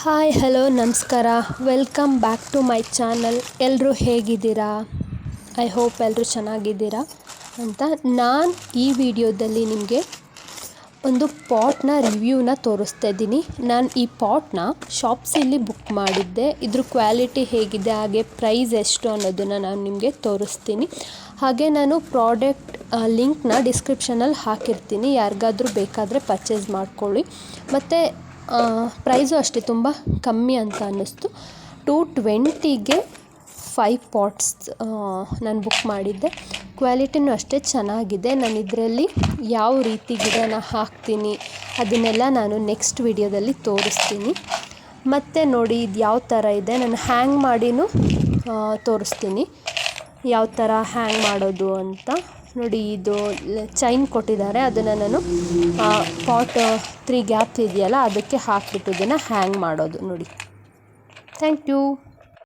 Hi hello ನಮಸ್ಕಾರ, welcome back to my channel. ಎಲ್ಲರೂ ಹೇಗಿದ್ದೀರಾ? ಐ ಹೋಪ್ ಎಲ್ಲರೂ ಚೆನ್ನಾಗಿದ್ದೀರಾ ಅಂತ. ನಾನು ಈ ವಿಡಿಯೋದಲ್ಲಿ ನಿಮಗೆ ಒಂದು ಪಾಟ್ನ ರಿವ್ಯೂನ ತೋರಿಸ್ತಾ ಇದ್ದೀನಿ. ನಾನು ಈ ಪಾಟ್ನ ಶಾಪ್ಸಿಲಿ ಬುಕ್ ಮಾಡಿದ್ದೆ. ಇದ್ರ ಕ್ವಾಲಿಟಿ ಹೇಗಿದೆ, ಹಾಗೆ ಪ್ರೈಸ್ ಎಷ್ಟು ಅನ್ನೋದನ್ನು ನಾನು ನಿಮಗೆ ತೋರಿಸ್ತೀನಿ. ಹಾಗೆ ನಾನು ಪ್ರಾಡಕ್ಟ್ ಲಿಂಕ್ನ ಡಿಸ್ಕ್ರಿಪ್ಷನಲ್ಲಿ ಹಾಕಿರ್ತೀನಿ, ಯಾರಿಗಾದರೂ ಬೇಕಾದರೆ ಪರ್ಚೇಸ್ ಮಾಡ್ಕೊಳ್ಳಿ. ಮತ್ತು ಪ್ರೈಸು ಅಷ್ಟೇ ತುಂಬ ಕಮ್ಮಿ ಅಂತ ಅನ್ನಿಸ್ತು. 220ಗೆ 5 ಪಾಟ್ಸ್ ನಾನು ಬುಕ್ ಮಾಡಿದ್ದೆ. ಕ್ವಾಲಿಟಿನೂ ಅಷ್ಟೇ ಚೆನ್ನಾಗಿದೆ. ನಾನು ಇದರಲ್ಲಿ ಯಾವ ರೀತಿ ಗಿಡನ ಹಾಕ್ತೀನಿ ಅದನ್ನೆಲ್ಲ ನಾನು ನೆಕ್ಸ್ಟ್ ವಿಡಿಯೋದಲ್ಲಿ ತೋರಿಸ್ತೀನಿ. ಮತ್ತು ನೋಡಿ ಇದು ಯಾವ ಥರ ಇದೆ, ನಾನು ಹ್ಯಾಂಗ್ ಮಾಡಿನೂ ತೋರಿಸ್ತೀನಿ ಯಾವ ಥರ ಹ್ಯಾಂಗ್ ಮಾಡೋದು ಅಂತ. ನೋಡಿ, ಇದು ಚೈನ್ ಕೊಟ್ಟಿದ್ದಾರೆ, ಅದನ್ನು ನಾನು ಪಾಟ್ 3 ಗ್ಯಾಪ್ ಇದೆಯಲ್ಲ ಅದಕ್ಕೆ ಹಾಕಿಬಿಟ್ಟು ಇದನ್ನು ಹ್ಯಾಂಗ್ ಮಾಡೋದು ನೋಡಿ. Thank you.